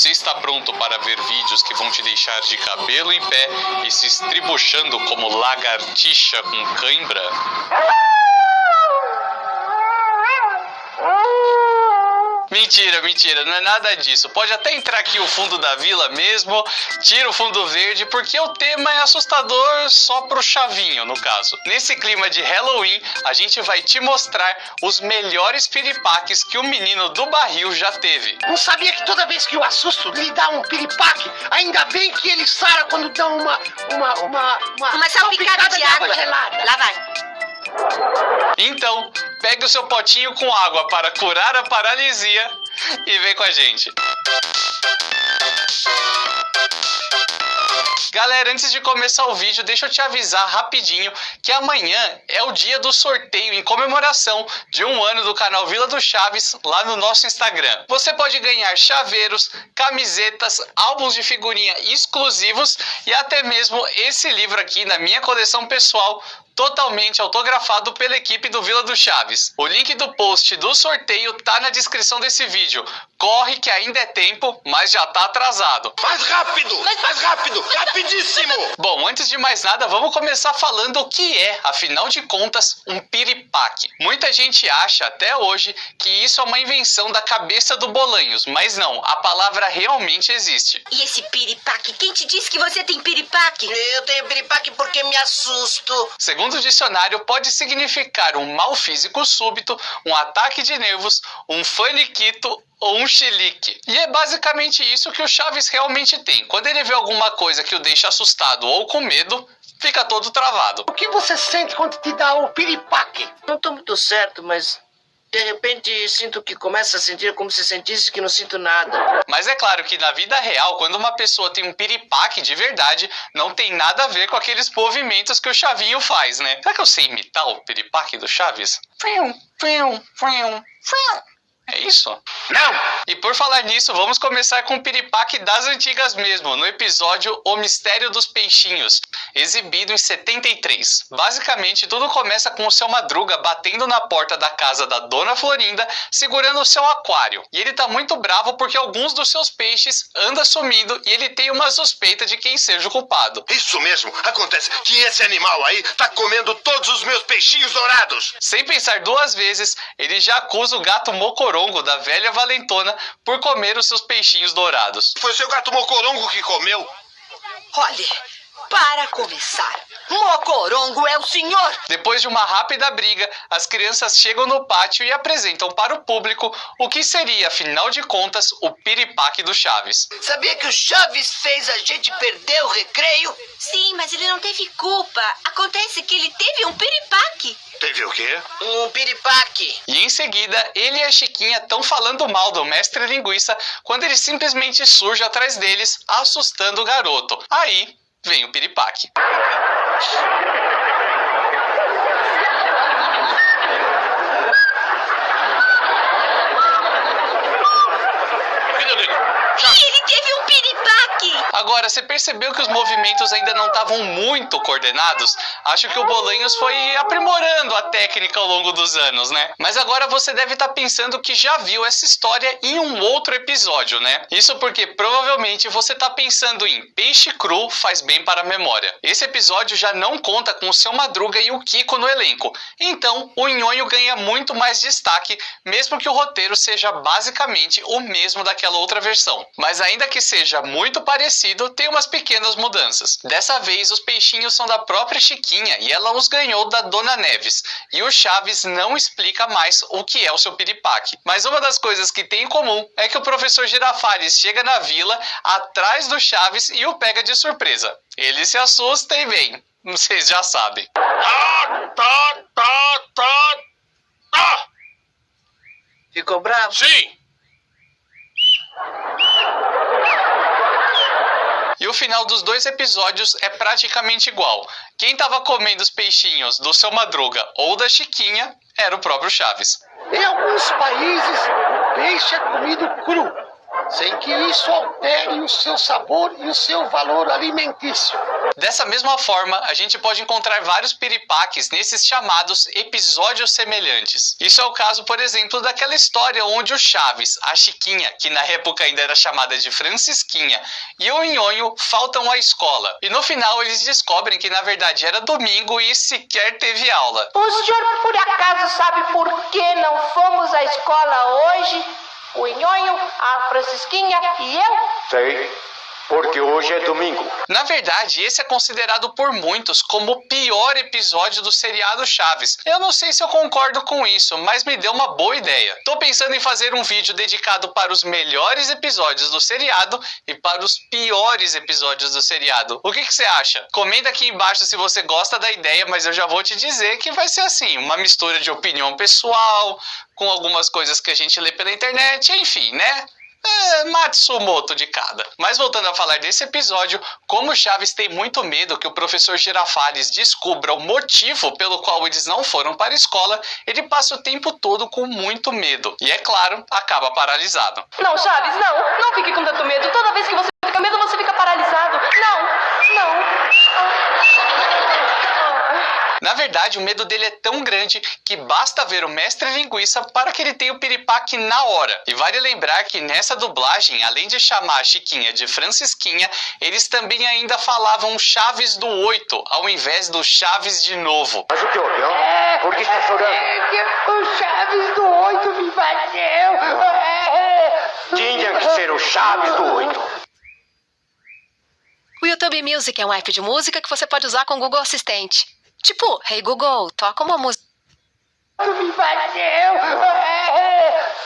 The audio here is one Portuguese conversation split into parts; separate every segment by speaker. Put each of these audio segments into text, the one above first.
Speaker 1: Você está pronto para ver vídeos que vão te deixar de cabelo em pé e se estribuchando como lagartixa com cãibra? Mentira, não é nada disso. Pode até entrar aqui o fundo da vila mesmo, tira o fundo verde, porque o tema é assustador só pro chavinho, no caso. Nesse clima de Halloween, a gente vai te mostrar os melhores piripaques que o menino do barril já teve.
Speaker 2: Não sabia que toda vez que eu assusto, ele dá um piripaque? Ainda bem que ele sara quando dá uma
Speaker 3: salpicada de água
Speaker 2: gelada.
Speaker 3: Lá vai.
Speaker 1: Então, pegue o seu potinho com água para curar a paralisia e vem com a gente. Galera, antes de começar o vídeo, deixa eu te avisar rapidinho que amanhã é o dia do sorteio em comemoração de 1 ano do canal Vila do Chaves lá no nosso Instagram. Você pode ganhar chaveiros, camisetas, álbuns de figurinha exclusivos e até mesmo esse livro aqui na minha coleção pessoal, totalmente autografado pela equipe do Vila do Chaves. O link do post do sorteio tá na descrição desse vídeo. Corre que ainda é tempo, mas já tá atrasado.
Speaker 2: Mais rápido, rapidíssimo!
Speaker 1: Bom, antes de mais nada, vamos começar falando o que é, afinal de contas, um piripaque. Muita gente acha, até hoje, que isso é uma invenção da cabeça do Bolanhos, mas não, a palavra realmente existe.
Speaker 3: E esse piripaque? Quem te disse que você tem piripaque?
Speaker 2: Eu tenho piripaque porque me assusto.
Speaker 1: Segundo o dicionário, pode significar um mal físico súbito, um ataque de nervos, um faniquito ou um chilique. E é basicamente isso que o Chaves realmente tem. Quando ele vê alguma coisa que o deixa assustado ou com medo, fica todo travado.
Speaker 2: O que você sente quando te dá o piripaque?
Speaker 4: Não tô muito certo, mas de repente sinto que começa a sentir como se sentisse que não sinto nada.
Speaker 1: Mas é claro que na vida real, quando uma pessoa tem um piripaque de verdade, não tem nada a ver com aqueles movimentos que o Chavinho faz, né? Será que eu sei imitar o piripaque do Chaves? É isso?
Speaker 2: Não!
Speaker 1: E por falar nisso, vamos começar com o piripaque das antigas mesmo, no episódio O Mistério dos Peixinhos, exibido em 73. Basicamente, tudo começa com o Seu Madruga batendo na porta da casa da Dona Florinda, segurando o seu aquário. E ele tá muito bravo porque alguns dos seus peixes andam sumindo e ele tem uma suspeita de quem seja o culpado.
Speaker 2: Isso mesmo, acontece que esse animal aí tá comendo todos os meus peixinhos dourados.
Speaker 1: Sem pensar duas vezes, ele já acusa o gato Mocorongo da velha valentona por comer os seus peixinhos dourados.
Speaker 2: Foi seu gato Mocorongo que comeu?
Speaker 3: Olhe, para começar, Mocorongo é o senhor!
Speaker 1: Depois de uma rápida briga, as crianças chegam no pátio e apresentam para o público o que seria, afinal de contas, o piripaque do Chaves.
Speaker 2: Sabia que o Chaves fez a gente perder o recreio?
Speaker 3: Sim, mas ele não teve culpa. Acontece que ele teve um piripaque.
Speaker 2: Teve o quê?
Speaker 4: Um piripaque.
Speaker 1: E em seguida, ele e a Chiquinha estão falando mal do mestre linguiça quando ele simplesmente surge atrás deles, assustando o garoto. Aí vem o piripaque.
Speaker 3: Ele teve um piripaque!
Speaker 1: Agora, você percebeu que os movimentos ainda não estavam muito coordenados? Acho que o Bolanhos foi aprimorando a técnica ao longo dos anos, né? Mas agora você deve estar pensando que já viu essa história em um outro episódio, né? Isso porque provavelmente você está pensando em Peixe Cru faz bem para a memória. Esse episódio já não conta com o Seu Madruga e o Kiko no elenco. Então, o Nhonho ganha muito mais destaque, mesmo que o roteiro seja basicamente o mesmo daquela outra versão. Mas ainda que seja muito parecido, tem umas pequenas mudanças. Dessa vez, os peixinhos são da própria Chiquinha e ela os ganhou da Dona Neves. E o Chaves não explica mais o que é o seu piripaque. Mas uma das coisas que tem em comum é que o professor Girafales chega na vila atrás do Chaves e o pega de surpresa. Ele se assusta e vem. Vocês já sabem.
Speaker 4: Ficou bravo?
Speaker 2: Sim!
Speaker 1: E o final dos dois episódios é praticamente igual. Quem estava comendo os peixinhos do Seu Madruga ou da Chiquinha era o próprio Chaves.
Speaker 2: Em alguns países, o peixe é comido cru. sem que isso altere o seu sabor e o seu valor alimentício.
Speaker 1: Dessa mesma forma, a gente pode encontrar vários piripaques nesses chamados episódios semelhantes. Isso é o caso, por exemplo, daquela história onde o Chaves, a Chiquinha, que na época ainda era chamada de Francisquinha, e o Nhonho faltam à escola. E no final eles descobrem que na verdade era domingo e sequer teve aula.
Speaker 5: O senhor por acaso sabe por que não fomos à escola hoje? O Nhonho, a Francisquinha e eu?
Speaker 6: Sei, porque hoje é domingo.
Speaker 1: Na verdade, esse é considerado por muitos como o pior episódio do seriado Chaves. Eu não sei se eu concordo com isso, mas me deu uma boa ideia. Tô pensando em fazer um vídeo dedicado para os melhores episódios do seriado e para os piores episódios do seriado. O que você acha? Comenta aqui embaixo se você gosta da ideia, mas eu já vou te dizer que vai ser assim, uma mistura de opinião pessoal, com algumas coisas que a gente lê pela internet, enfim, né? Matsumoto de cada. Mas voltando a falar desse episódio, como Chaves tem muito medo que o professor Girafales descubra o motivo pelo qual eles não foram para a escola, ele passa o tempo todo com muito medo. E é claro, acaba paralisado.
Speaker 5: Não, Chaves, não fique com tanto medo. Toda vez que você fica com medo, você fica paralisado. Não.
Speaker 1: Na verdade, o medo dele é tão grande que basta ver o Mestre Linguiça para que ele tenha o piripaque na hora. E vale lembrar que nessa dublagem, além de chamar a Chiquinha de Francisquinha, eles também ainda falavam Chaves do 8, ao invés do Chaves de novo.
Speaker 6: Mas o que houve, não? Por que está chorando?
Speaker 2: O Chaves do 8 me bateu.
Speaker 6: Tinha que ser o Chaves do 8.
Speaker 7: O YouTube Music é um app de música que você pode usar com o Google Assistente. Tipo, Hey Google, toca uma música.
Speaker 2: Me bateu.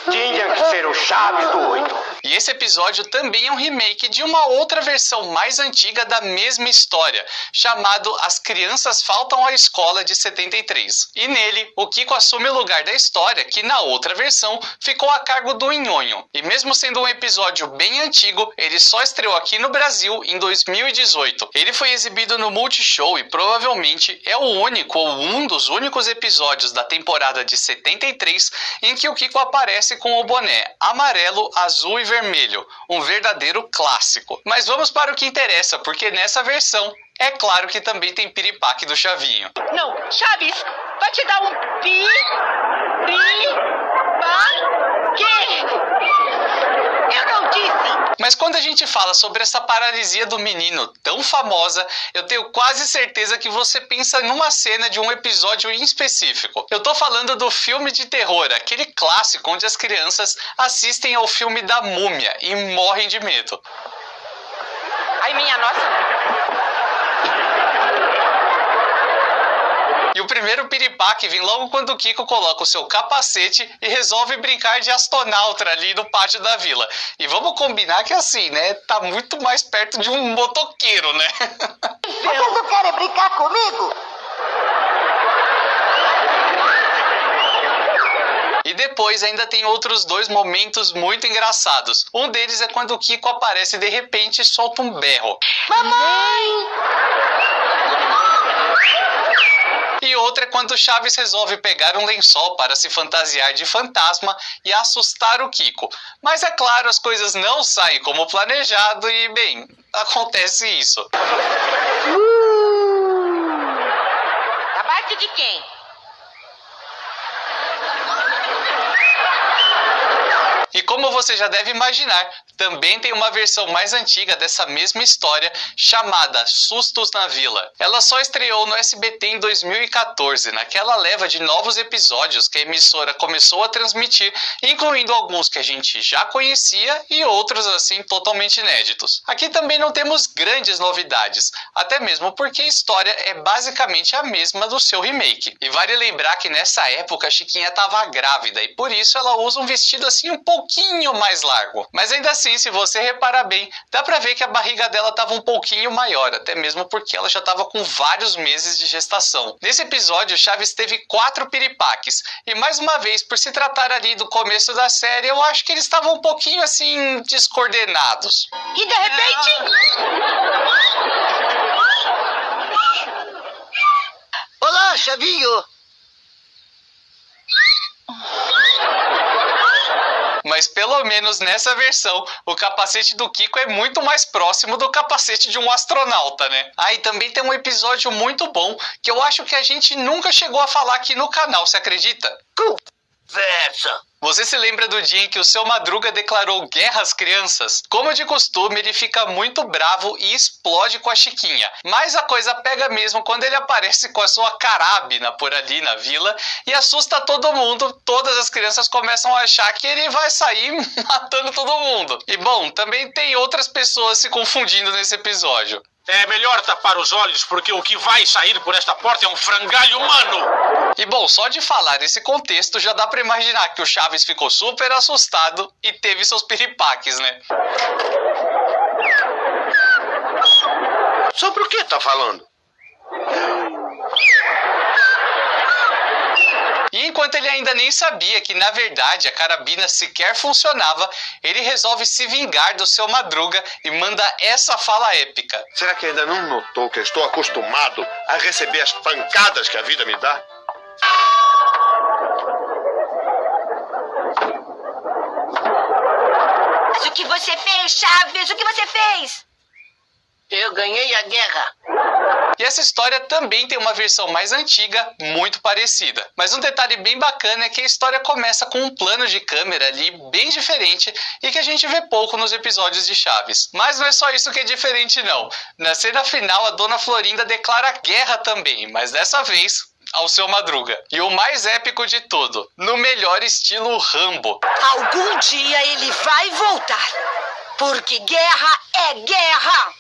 Speaker 6: Tinha que ser o Chaves do 8.
Speaker 1: E esse episódio também é um remake de uma outra versão mais antiga da mesma história, chamado As Crianças Faltam à Escola, de 73. E nele, o Kiko assume o lugar da história, que na outra versão ficou a cargo do Nhonho. E mesmo sendo um episódio bem antigo, ele só estreou aqui no Brasil em 2018. Ele foi exibido no Multishow e provavelmente é o único ou um dos únicos episódios da temporada de 73 em que o Kiko aparece com o boné amarelo, azul e vermelho, um verdadeiro clássico. Mas vamos para o que interessa, porque nessa versão, é claro que também tem piripaque do Chavinho.
Speaker 5: Não, Chaves, vai te dar um piripaque. Eu não disse.
Speaker 1: Mas quando a gente fala sobre essa paralisia do menino tão famosa, eu tenho quase certeza que você pensa numa cena de um episódio em específico. Eu tô falando do filme de terror, aquele clássico onde as crianças assistem ao filme da Múmia e morrem de medo.
Speaker 5: Ai, minha nossa.
Speaker 1: E o primeiro piripaque vem logo quando o Kiko coloca o seu capacete e resolve brincar de astronauta ali no pátio da vila. E vamos combinar que assim, né? Tá muito mais perto de um motoqueiro, né?
Speaker 8: Vocês não querem brincar comigo?
Speaker 1: E depois ainda tem outros dois momentos muito engraçados. Um deles é quando o Kiko aparece de repente e solta um berro.
Speaker 8: Mamãe!
Speaker 1: E outra é quando o Chaves resolve pegar um lençol para se fantasiar de fantasma e assustar o Kiko. Mas é claro, as coisas não saem como planejado e, bem, acontece isso.
Speaker 5: Da parte de quem?
Speaker 1: E como você já deve imaginar, também tem uma versão mais antiga dessa mesma história, chamada Sustos na Vila. Ela só estreou no SBT em 2014, naquela leva de novos episódios que a emissora começou a transmitir, incluindo alguns que a gente já conhecia e outros assim totalmente inéditos. Aqui também não temos grandes novidades, até mesmo porque a história é basicamente a mesma do seu remake. E vale lembrar que nessa época a Chiquinha estava grávida e por isso ela usa um vestido assim um pouquinho mais largo. Mas ainda assim, se você reparar bem, dá pra ver que a barriga dela estava um pouquinho maior, até mesmo porque ela já estava com vários meses de gestação. Nesse episódio, Chaves teve 4 piripaques, e mais uma vez, por se tratar ali do começo da série, eu acho que eles estavam um pouquinho assim, descoordenados.
Speaker 5: E de repente...
Speaker 8: Olá, Chavinho!
Speaker 1: mas pelo menos nessa versão, o capacete do Kiko é muito mais próximo do capacete de um astronauta, né? E também tem um episódio muito bom que eu acho que a gente nunca chegou a falar aqui no canal, você acredita?
Speaker 2: Conversa.
Speaker 1: Você se lembra do dia em que o Seu Madruga declarou guerra às crianças? Como de costume, ele fica muito bravo e explode com a Chiquinha. Mas a coisa pega mesmo quando ele aparece com a sua carabina por ali na vila e assusta todo mundo. Todas as crianças começam a achar que ele vai sair matando todo mundo. E bom, também tem outras pessoas se confundindo nesse episódio.
Speaker 6: É melhor tapar os olhos, porque o que vai sair por esta porta é um frangalho humano.
Speaker 1: E bom, só de falar esse contexto já dá pra imaginar que o Chaves ficou super assustado e teve seus piripaques, né?
Speaker 2: Sobre o que tá falando?
Speaker 1: E enquanto ele ainda nem sabia que, na verdade, a carabina sequer funcionava, ele resolve se vingar do Seu Madruga e manda essa fala épica.
Speaker 2: Será que ainda não notou que eu estou acostumado a receber as pancadas que a vida me dá?
Speaker 3: Mas o que você fez, Chaves? O que você fez?
Speaker 4: Eu ganhei a guerra.
Speaker 1: E essa história também tem uma versão mais antiga, muito parecida. Mas um detalhe bem bacana é que a história começa com um plano de câmera ali bem diferente e que a gente vê pouco nos episódios de Chaves. Mas não é só isso que é diferente não. Na cena final, a Dona Florinda declara guerra também, mas dessa vez ao Seu Madruga. E o mais épico de tudo, no melhor estilo Rambo.
Speaker 3: Algum dia ele vai voltar. Porque guerra é guerra.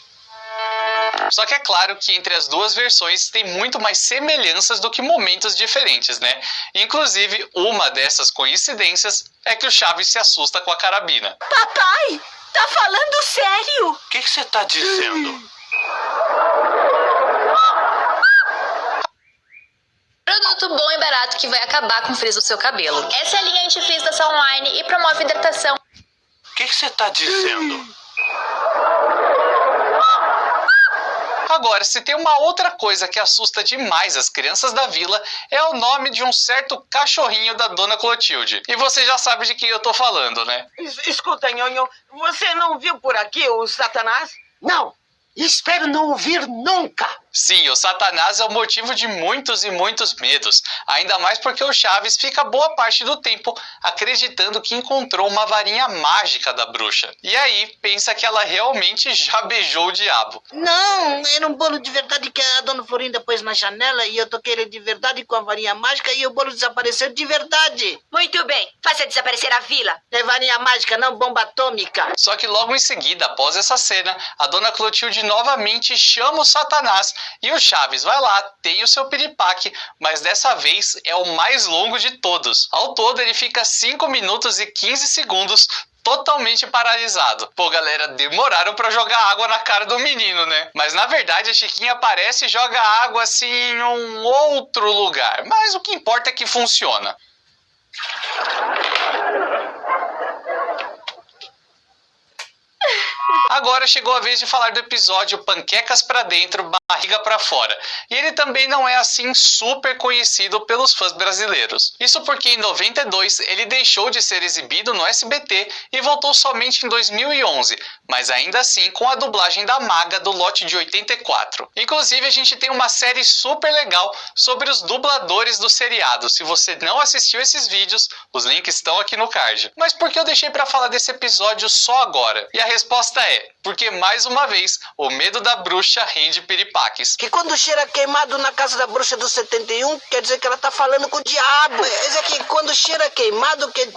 Speaker 1: Só que é claro que entre as duas versões tem muito mais semelhanças do que momentos diferentes, né? Inclusive, uma dessas coincidências é que o Chaves se assusta com a carabina.
Speaker 3: Papai, tá falando sério?
Speaker 6: O que você tá dizendo?
Speaker 9: Produto bom e barato que vai acabar com o frizz do seu cabelo. Essa é a linha anti-frizz da Sunline e promove hidratação.
Speaker 6: O que você tá dizendo?
Speaker 1: Agora, se tem uma outra coisa que assusta demais as crianças da vila, é o nome de um certo cachorrinho da Dona Clotilde. E você já sabe de quem eu tô falando, né?
Speaker 8: Escuta, Nhonho, você não viu por aqui o Satanás?
Speaker 2: Não! Espero não ouvir nunca!
Speaker 1: Sim, o Satanás é o motivo de muitos e muitos medos, ainda mais porque o Chaves fica boa parte do tempo acreditando que encontrou uma varinha mágica da bruxa. E aí, pensa que ela realmente já beijou o diabo.
Speaker 8: Não, era um bolo de verdade que a Dona Florinda pôs na janela e eu toquei ele de verdade com a varinha mágica e o bolo desapareceu de verdade.
Speaker 3: Muito bem, faça desaparecer a vila.
Speaker 8: É varinha mágica, não bomba atômica.
Speaker 1: Só que logo em seguida, após essa cena, a Dona Clotilde novamente chama o Satanás e o Chaves vai lá, tem o seu piripaque, mas dessa vez é o mais longo de todos. Ao todo ele fica 5 minutos e 15 segundos totalmente paralisado. Pô, galera, demoraram pra jogar água na cara do menino, né? Mas na verdade a Chiquinha aparece e joga água assim em um outro lugar. Mas o que importa é que funciona. Agora chegou a vez de falar do episódio Panquecas pra dentro, barriga pra fora. E ele também não é assim super conhecido pelos fãs brasileiros. Isso porque em 92 ele deixou de ser exibido no SBT e voltou somente em 2011, mas ainda assim com a dublagem da Maga do lote de 84. Inclusive a gente tem uma série super legal sobre os dubladores do seriado. Se você não assistiu esses vídeos, os links estão aqui no card. Mas por que eu deixei pra falar desse episódio só agora? E a resposta é, porque mais uma vez, o medo da bruxa rende piripaques.
Speaker 8: Que quando cheira queimado na casa da bruxa do 71, quer dizer que ela tá falando com o diabo. Mas é que quando cheira queimado, que...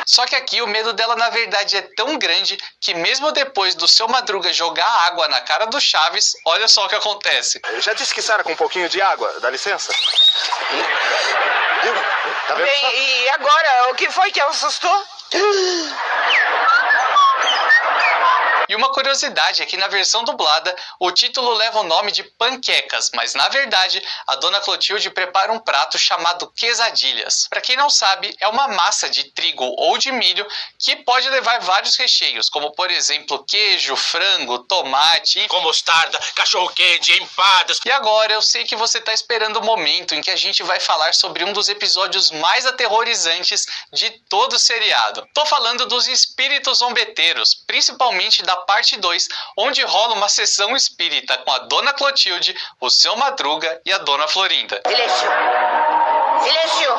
Speaker 1: Só que aqui o medo dela na verdade é tão grande que mesmo depois do Seu Madruga jogar água na cara do Chaves, olha só o que acontece.
Speaker 6: Eu já disse que Sara com um pouquinho de água, dá licença. Tá vendo?
Speaker 8: E agora, o que foi que assustou?
Speaker 1: E E uma curiosidade é que na versão dublada, o título leva o nome de panquecas, mas na verdade, a Dona Clotilde prepara um prato chamado quesadilhas. Para quem não sabe, é uma massa de trigo ou de milho que pode levar vários recheios, como por exemplo queijo, frango, tomate,
Speaker 6: Com mostarda, cachorro-quente, empadas.
Speaker 1: E agora eu sei que você está esperando o momento em que a gente vai falar sobre um dos episódios mais aterrorizantes de todo o seriado. Tô falando dos espíritos zombeteiros, principalmente da parte 2, onde rola uma sessão espírita com a Dona Clotilde, o Seu Madruga e a Dona Florinda.
Speaker 3: Silêncio! Silêncio!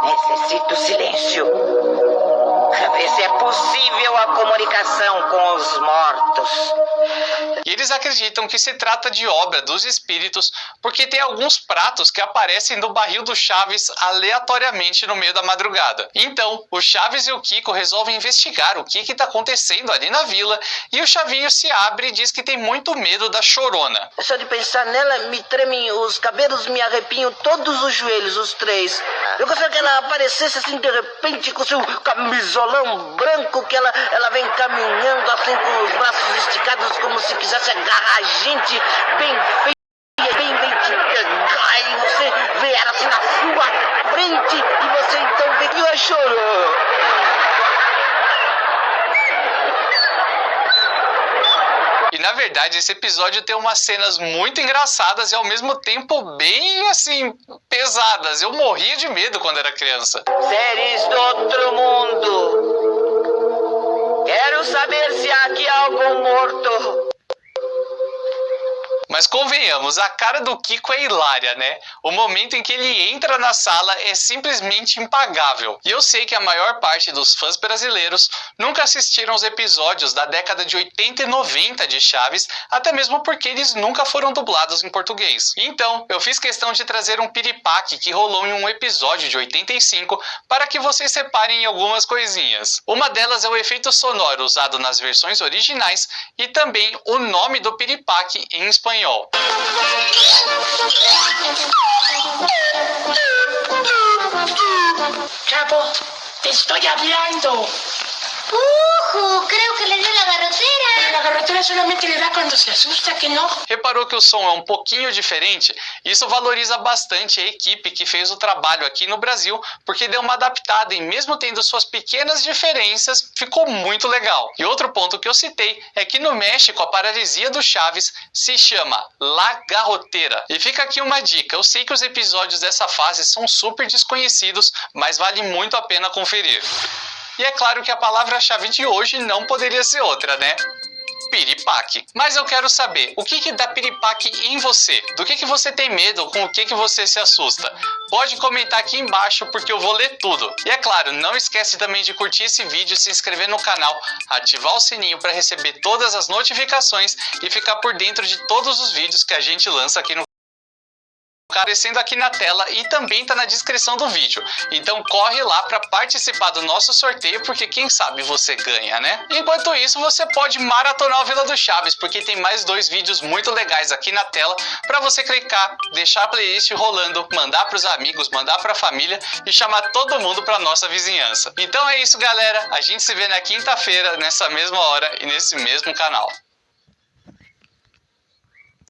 Speaker 3: Necessito silêncio. Pra ver se é possível a comunicação com os mortos.
Speaker 1: E eles acreditam que se trata de obra dos espíritos porque tem alguns pratos que aparecem no barril do Chaves aleatoriamente no meio da madrugada. Então, o Chaves e o Kiko resolvem investigar o que está acontecendo ali na vila e o Chavinho se abre e diz que tem muito medo da Chorona.
Speaker 8: Só de pensar nela, me tremem os cabelos, me arrepiam todos os joelhos, os três. Eu gostaria que ela aparecesse assim de repente com seu camisolão branco, que ela vem caminhando assim com os braços esticados como se quisesse agarrar a gente bem feia, bem te pegar, e você vê ela assim na sua frente e você então vê que ela chorou.
Speaker 1: E na verdade esse episódio tem umas cenas muito engraçadas e ao mesmo tempo bem assim pesadas. Eu morria de medo quando era criança.
Speaker 3: Seres do outro mundo. Quero saber se há aqui algum morto.
Speaker 1: Mas convenhamos, a cara do Kiko é hilária, né? O momento em que ele entra na sala é simplesmente impagável. E eu sei que a maior parte dos fãs brasileiros nunca assistiram os episódios da década de 80 e 90 de Chaves, até mesmo porque eles nunca foram dublados em português. Então, eu fiz questão de trazer um piripaque que rolou em um episódio de 85 para que vocês reparem em algumas coisinhas. Uma delas é o efeito sonoro usado nas versões originais e também o nome do piripaque em espanhol.
Speaker 2: Chavo, te estoy hablando.
Speaker 9: Creo que le dio la garrotera.
Speaker 2: Pero la garrotera solamente le da cuando se asusta, que no.
Speaker 1: Reparou que o som é um pouquinho diferente? Isso valoriza bastante a equipe que fez o trabalho aqui no Brasil, porque deu uma adaptada e mesmo tendo suas pequenas diferenças, ficou muito legal. E outro ponto que eu citei é que no México a paralisia do Chaves se chama La Garroteira. E fica aqui uma dica, eu sei que os episódios dessa fase são super desconhecidos, mas vale muito a pena conferir. E é claro que a palavra-chave de hoje não poderia ser outra, né? Piripaque. Mas eu quero saber, o que dá piripaque em você? Do que você tem medo? Com o que você se assusta? Pode comentar aqui embaixo porque eu vou ler tudo. E é claro, não esquece também de curtir esse vídeo, se inscrever no canal, ativar o sininho para receber todas as notificações e ficar por dentro de todos os vídeos que a gente lança aqui no aparecendo aqui na tela e também tá na descrição do vídeo. Então corre lá para participar do nosso sorteio, porque quem sabe você ganha, né? Enquanto isso, você pode maratonar o Vila do Chaves, porque tem mais 2 vídeos muito legais aqui na tela para você clicar, deixar a playlist rolando, mandar pros amigos, mandar pra família e chamar todo mundo pra nossa vizinhança. Então é isso, galera. A gente se vê na quinta-feira, nessa mesma hora e nesse mesmo canal.